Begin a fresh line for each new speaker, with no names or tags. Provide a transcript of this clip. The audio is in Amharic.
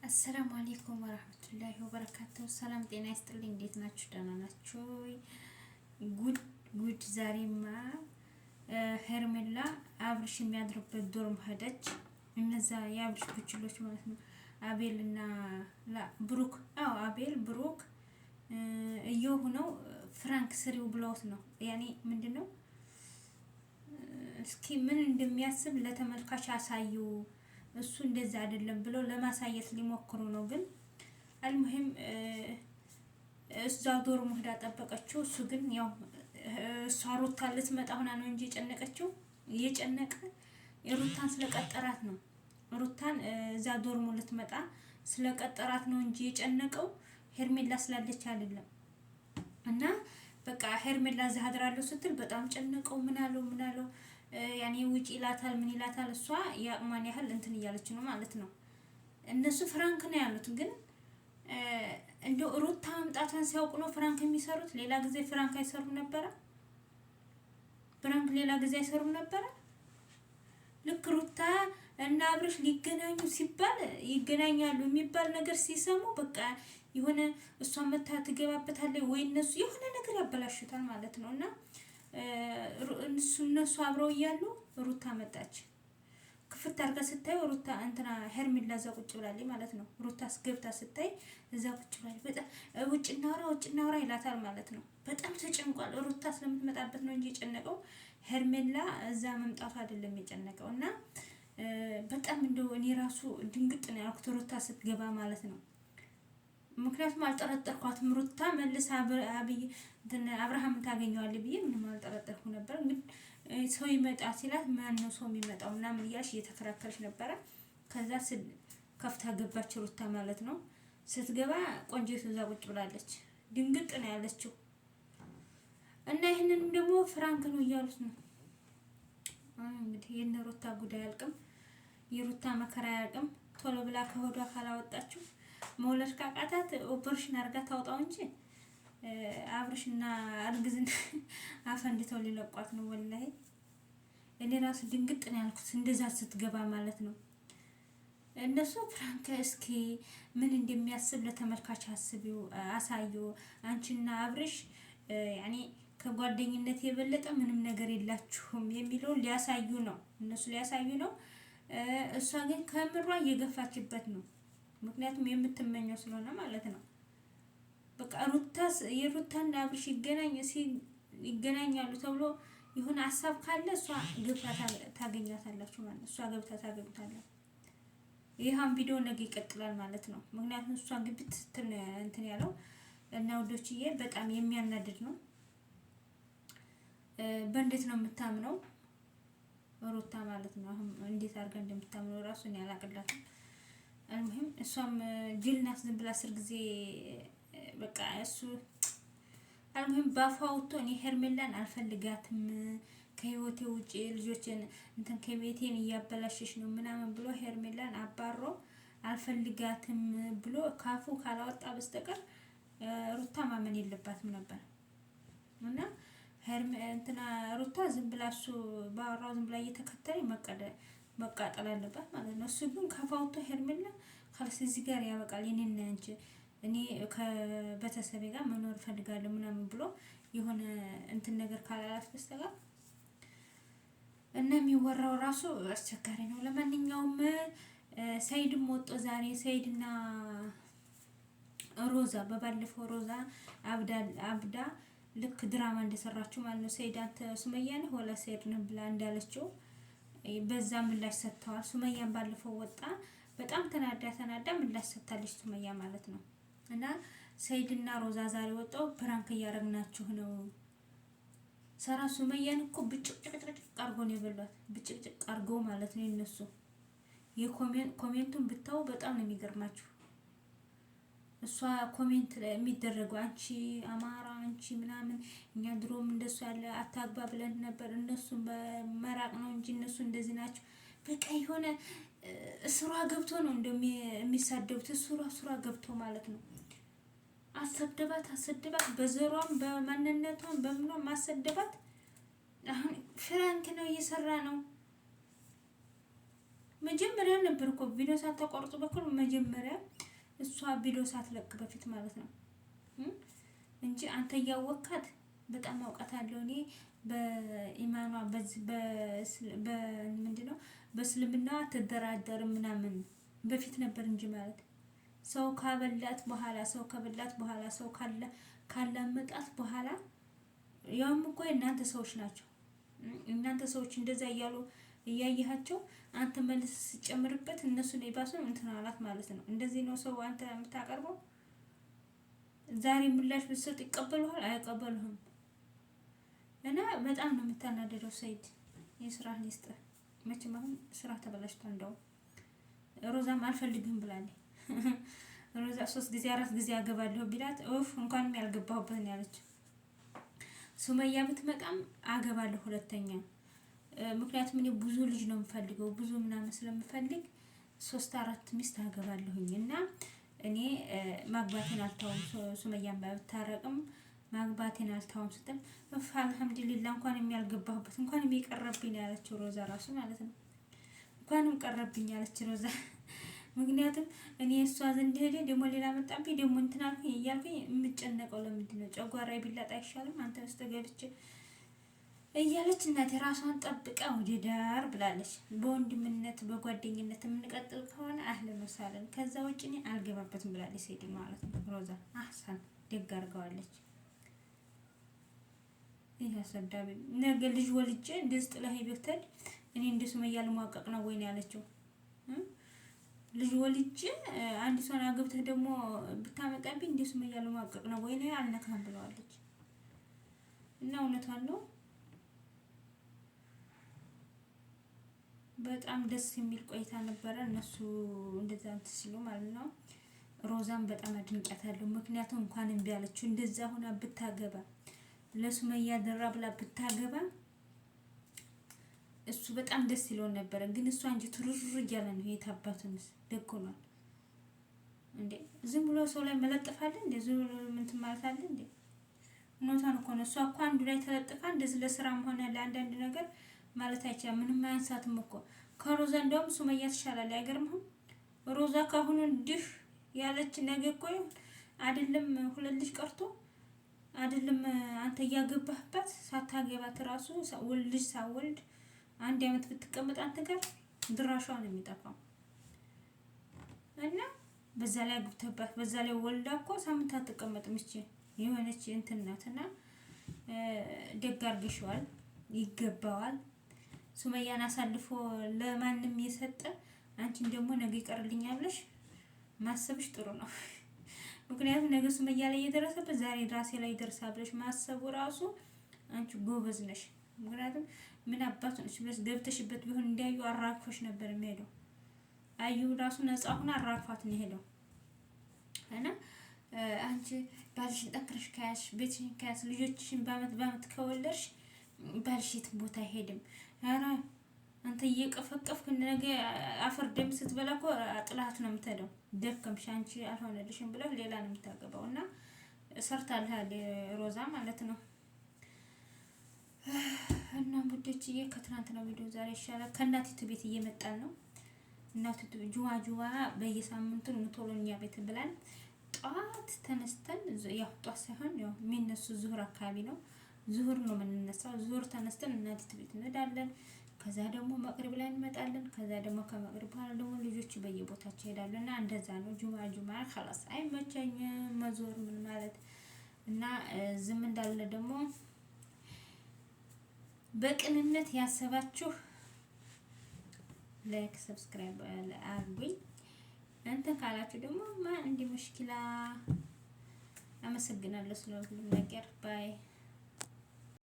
አሰላሙ አለይኩም ወራህመቱላሂ ወበረካቱሁ። ሰላም ጤና ይስጥልኝ። እንዴት ናችሁ? ደህና ናችሁ? ጉድ ዛሬማ ሄርሜላ አብርሽ የሚያድርበት ዶርም ሄደች። እነዛ የአብርሽ ብችሎች ማለት ነው አቤልና ብሩክ። አቤል ብሩክ እየሆነው ፍራንክ ስሪው ብለውት ነው። ያኔ ምንድነው እስኪ ምን እንደሚያስብ ለተመልካች አሳዩ። እሱ እንደዛ አይደለም ብለው ለማሳየት ሊሞክሩ ነው። ግን አልሙሂም እዛ ዶርም ሄዳ ጠበቀችው። እሱ ግን ያው እሷ ሩታን ልትመጣ ሆና ነው እንጂ የጨነቀ ሩታን ስለቀጠራት ነው። ሩታን እዛ ዶርሙ ልትመጣ ስለቀጠራት ነው እንጂ የጨነቀው ሄርሜላ ስላለች አይደለም። እና በቃ ሄርሜላ እዛ አድራለሁ ስትል በጣም ጨነቀው። ምን አለው ያኔ ውጪ ይላታል፣ ምን ይላታል። እሷ ያማን ያህል እንትን እያለች ነው ማለት ነው። እነሱ ፍራንክ ነው ያሉት። ግን እንደው ሩታ መምጣቷን ሲያውቁ ነው ፍራንክ የሚሰሩት። ሌላ ጊዜ ፍራንክ አይሰሩም ነበረ። ሌላ ጊዜ አይሰሩም ነበረ። ልክ ሩታ እና አብርሽ ሊገናኙ ሲባል ይገናኛሉ የሚባል ነገር ሲሰሙ በቃ የሆነ እሷ መታ ትገባበታለች ወይ እነሱ የሆነ ነገር ያበላሹታል ማለት ነው። እና እነሱ አብረው እያሉ ሩታ መጣች። ክፍት አድርጋ ስታይ ሩታ እንትና ሄርሜላ እዛ ቁጭ ብላለች ማለት ነው። ሩታ ገብታ ስታይ እዛ ቁጭ ብላለች። በጣም ውጭ እናውራ ይላታል ማለት ነው። በጣም ተጨንቋል። ሩታ ስለምትመጣበት ነው እንጂ የጨነቀው ሄርሜላ እዛ መምጣቱ አይደለም የጨነቀው። እና በጣም እንደው እኔ ራሱ ድንግጥ ነው ያልኩት ሩታ ስትገባ ማለት ነው። ምክንያቱም አልጠረጠርኳትም። ሩታ መልሳ አብርሃምን ታገኘዋለች ብዬ ምንም አልጠረጠርኩ ነበር። ግን ሰው ይመጣ ሲላት ማን ነው ሰው የሚመጣው ምናምን እያልሽ እየተከራከረች ነበረ። ከዛ ከፍታ ገባች ሩታ ማለት ነው። ስትገባ ቆንጆ እዛ ቁጭ ብላለች። ድንግጥ ነው ያለችው። እና ይህንን ደግሞ ፍራንክ ነው እያሉት ነው እንግዲህ። የነ ሩታ ጉዳይ አያልቅም፣ የሩታ መከራ አያልቅም። ቶሎ ብላ ከሆዷ ካላወጣችሁ መውለድ ካቃታት ኦፕሬሽን አድርጋ ታውጣው እንጂ አብርሽና እርግዝና አፈንድተው ሊለቋት ነው። ወላሂ እኔ ራሱ ድንግጥ ነው ያልኩት እንደዛ ስትገባ ማለት ነው። እነሱ ፍራንክ እስኪ ምን እንደሚያስብ ለተመልካች አሳዩ። አንቺና አብርሽ ያኔ ከጓደኝነት የበለጠ ምንም ነገር የላችሁም የሚለውን ሊያሳዩ ነው። እነሱ ሊያሳዩ ነው። እሷ ግን ከምሯ እየገፋችበት ነው። ምክንያቱም የምትመኘው ስለሆነ ማለት ነው። በቃ የሩታና አብርሽ ይገናኛሉ ተብሎ የሆነ ሀሳብ ካለ እሷ ገብታ ታገኛታላችሁ ማለት ነው። እሷ ገብታ ታገኙታላችሁ። ይሄን ቪዲዮ ነገ ይቀጥላል ማለት ነው። ምክንያቱም እሷ ግብት እንትን ያለው እና ወዶችዬ በጣም የሚያናድድ ነው። በእንዴት ነው የምታምነው ሩታ ማለት ነው። አሁን እንዴት አድርጋ እንደምታምነው ራሱ እኔ አላቅላትም። አልሙሂም እሷም ጅል ናት። ዝም ብላ 10 ጊዜ በቃ እሱ አልሙሂም ባፏ ወጥቶ እኔ ሄርሜላን አልፈልጋትም ከህይወቴ ውጪ ልጆችን እንትን ከቤቴን እያበላሸሽ ነው ምናምን ብሎ ሄርሜላን አባሮ አልፈልጋትም ብሎ ካፉ ካላወጣ በስተቀር ሩታ ማመን የለባትም ነበር። እና እንትና ሩታ ዝም ብላ እሱ ባወራው ዝም ብላ እየተከተለኝ መቃጠል አለባት ማለት ነው። እሱ ግን ከፋውቶ ሄርሜላ ካልስ እዚህ ጋር ያበቃል። የኔና አንቺ እኔ ከቤተሰቤ ጋር መኖር ፈልጋለሁ ምናምን ብሎ የሆነ እንትን ነገር ካላላት በስተቀር እና የሚወራው ራሱ አስቸጋሪ ነው። ለማንኛውም ሰይድም ወጦ ዛሬ ሰይድና ሮዛ በባለፈው ሮዛ አብዳ ልክ ድራማ እንደሰራችው ማለት ነው። ሰይድ አንተ ሱመያ ነህ ወላ ሰይድ ነህ ብላ እንዳለችው በዛ ምላሽ ሰጥተዋል። ሱመያን ባለፈው ወጣ በጣም ተናዳ ምላሽ ሰጥታለች ሱመያ ማለት ነው። እና ሰይድና ሮዛ ዛሬ ወጣው ፕራንክ እያረግናችሁ ነው። ሰራ ሱመያን እኮ ብጭቅጭቅ አርጎ ነው የበሏት። ብጭቅጭቅ አርጎ ማለት ነው። እነሱ የኮሜንቱን ብታው በጣም ነው የሚገርማችሁ። እሷ ኮሜንት የሚደረገው አንቺ አማራ አንቺ ምናምን እኛ ድሮም እንደሱ ያለ አታግባ ብለን ነበር። እነሱን በመራቅ ነው እንጂ እነሱ እንደዚህ ናቸው። በቃ የሆነ ስራ ገብቶ ነው እንደሚሳደቡት። ስራ ገብቶ ማለት ነው። አሰደባት በዘሯም በማንነቷም በምኗም ማሰደባት። አሁን ፍራንክ ነው እየሰራ ነው። መጀመሪያ ነበር እኮ ቪዲዮ ሳታቋርጡ በኩል መጀመሪያ እሷ ቪዲዮ ሳትለቅ በፊት ማለት ነው እንጂ አንተ እያወካት በጣም አውቃታለሁ እኔ በኢማኗ ምንድነው በእስልምና ትደራደር ምናምን በፊት ነበር እንጂ ማለት ሰው ካበላት በኋላ ሰው ካላመጣት በኋላ ያውም እኮ እናንተ ሰዎች ናቸው። እናንተ ሰዎች እንደዛ እያሉ እያያቸው አንተ መልስ ሲጨምርበት እነሱ ነው ይባሱ እንትን አላት ማለት ነው። እንደዚህ ነው ሰው አንተ የምታቀርበው። ዛሬ ምላሽ ብትሰጥ ይቀበሉሃል አይቀበሉህም። እና በጣም ነው የምታናደደው ሰይድ። የስራህ ሊስጥ መቼም አሁን ስራ ተበላሽቷል። እንደው ሮዛም አልፈልግም ብላለች። ሮዛ 3 ጊዜ 4 ጊዜ አገባለሁ ቢላት እንኳንም ያልገባሁበት ነው ያለችው። ሱመያ ብትመጣም አገባለሁ ሁለተኛ። ምክንያቱም እኔ ብዙ ልጅ ነው የምፈልገው ብዙ ምናምን ስለምፈልግ 3-4 ሚስት አገባለሁኝ እና እኔ ማግባቴን አልተውም። ሱመያን ባታረቅም ማግባቴን አልተውም ስትል አልሐምዱሊላህ እንኳን የሚያልገባሁበት እንኳን የሚቀርብኝ ያለችው ሮዛ ራሱ ማለት ነው። እንኳንም ቀረብኝ ያለች ሮዛ። ምክንያቱም እኔ እሷ ዘንድ ሄደ ደግሞ ሌላ መጣብኝ ደግሞ እንትን አልኩኝ እያልኩኝ የምጨነቀው ለምንድን ነው? ጨጓራዬ ቢላጥ አይሻልም አንተ ውስጥ ገብቼ እያለች እናቴ ራሷን ጠብቃ ወደ ዳር ብላለች። በወንድምነት በጓደኝነት የምንቀጥል ከሆነ አህለን ወሳለን፣ ከዛ ውጭ እኔ አልገባበትም ብላለች። ሴት ማለት ነው ሮዛ አህሳን ደግ አድርገዋለች። ይሄ አሰዳቢ ነገ ልጅ ወልጄ እንደዚህ ጥላኸኝ ብትሄድ እኔ እንደ ሱመያ ልሟቀቅ ነው ወይ ነው ያለችው። ልጅ ወልጄ አንድ ሰውን አገብተህ ደግሞ ብታመጣብኝ እንደ ሱመያ ልሟቀቅ ነው ወይ ነው አልነካም ብለዋለች። እና እውነቷን ነው። በጣም ደስ የሚል ቆይታ ነበረ እነሱ እንደዛ እንትን ሲሉ ማለት ነው። ሮዛን በጣም አድንቄያታለሁ። ምክንያቱም እንኳን እምቢ አለችው። እንደዛ ሆና ብታገባ ለሱመያ ደራ ብላ ብታገባ እሱ በጣም ደስ ይለው ነበር። ግን እሷ እንጂ ትሩሩ እያለ ነው የታባቱንስ ደኮኗል እንዴ! ዝም ብሎ ሰው ላይ መለጥፋለ እንዴ? ዝም ብሎ ምን ማለት አለ እንዴ? ኖታን እኮ ነው። እሷ እኮ አንዱ ላይ ተለጥፋ እንደዚህ ለስራም ሆነ ለአንዳንድ ነገር ማለት አይቻልም። ምንም አያንሳትም እኮ ከሮዛ እንደውም ሱመያ ትሻላለች። አይገርምም? ሮዛ ካሁኑ እንዲህ ያለች ነገ እኮ አይደለም 2 ልጅ ቀርቶ አይደለም አንተ እያገባህበት ሳታገባት ራሱ ልጅ ሳወልድ 1 አመት ብትቀመጥ አንተ ጋር ድራሿ ነው የሚጠፋው። እና በዛ ላይ አግብተባት በዛ ላይ ወልዳ እኮ ሳምንት አትቀመጥም። እቺ የሆነች እንትን ናትና ደግ አድርገሽዋል፣ ይገባዋል። ሱመያን አሳልፎ ለማንም የሰጠ አንቺን ደግሞ ነገ ይቀርልኛል ብለሽ ማሰብሽ ጥሩ ነው። ምክንያቱም ነገ ሱመያ ላይ የደረሰበት ዛሬ ራሴ ላይ ይደርሳል ብለሽ ማሰቡ ራሱ አንቺ ጎበዝ ነሽ። ምክንያቱም ምን አባቱ ነሽ ብለሽ ገብተሽበት ቢሆን እንዲያዩ አራግፈሽ ነበር የሚሄደው። አዩ ራሱ ነፃ ሆና አራግፋት ነው ሄደው እና አንቺ ባልሽን ጠንክረሽ ከያዝሽ ቤትሽን ከያዝሽ ልጆችሽን በአመት ከወለድሽ ባልሽ የትም ቦታ አይሄድም። ኧረ አንተ እየቀፈቀፍክ ነገ አፈር ደም ስትበላ እኮ ጥላት ነው የምትሄደው። ደከምሽ አንቺ አልሆነልሽም ብለህ ሌላ ነው የምታገባው። እና ሰርታለህ ሮዛ ማለት ነው። እና ሙደችዬ ከትናንትና ቪዲዮ ዛሬ ይሻላል። ከእናቲቱ ቤት እየመጣን ነው። እናቲቱ ጁዋ በየሳምንቱ ቶሎኛ ቤት ብላን ጧት ተነስተን ያው ጧት ሳይሆን ያው የሚነሱ ዙሁር አካባቢ ነው። ዙሁር ነው የምንነሳው። ዙሁር ተነስተን እናቲቱ ቤት እንሄዳለን። ከዛ ደግሞ መቅሪብ ላይ እንመጣለን። ከዛ ደግሞ ከመቅሪብ በኋላ ደግሞ ልጆቹ በየቦታቸው ይሄዳሉና እንደዛ ነው። ጁማ خلاص አይመቸኝም መዞር ምን ማለት እና ዝም እንዳለ ደግሞ በቅንነት ያሰባችሁ ላይክ ሰብስክራይብ አድርጉኝ። እንትን ካላችሁ ደግሞ እንደ ሙሽኪላ አመሰግናለሁ ስለሁሉም ነገር ባይ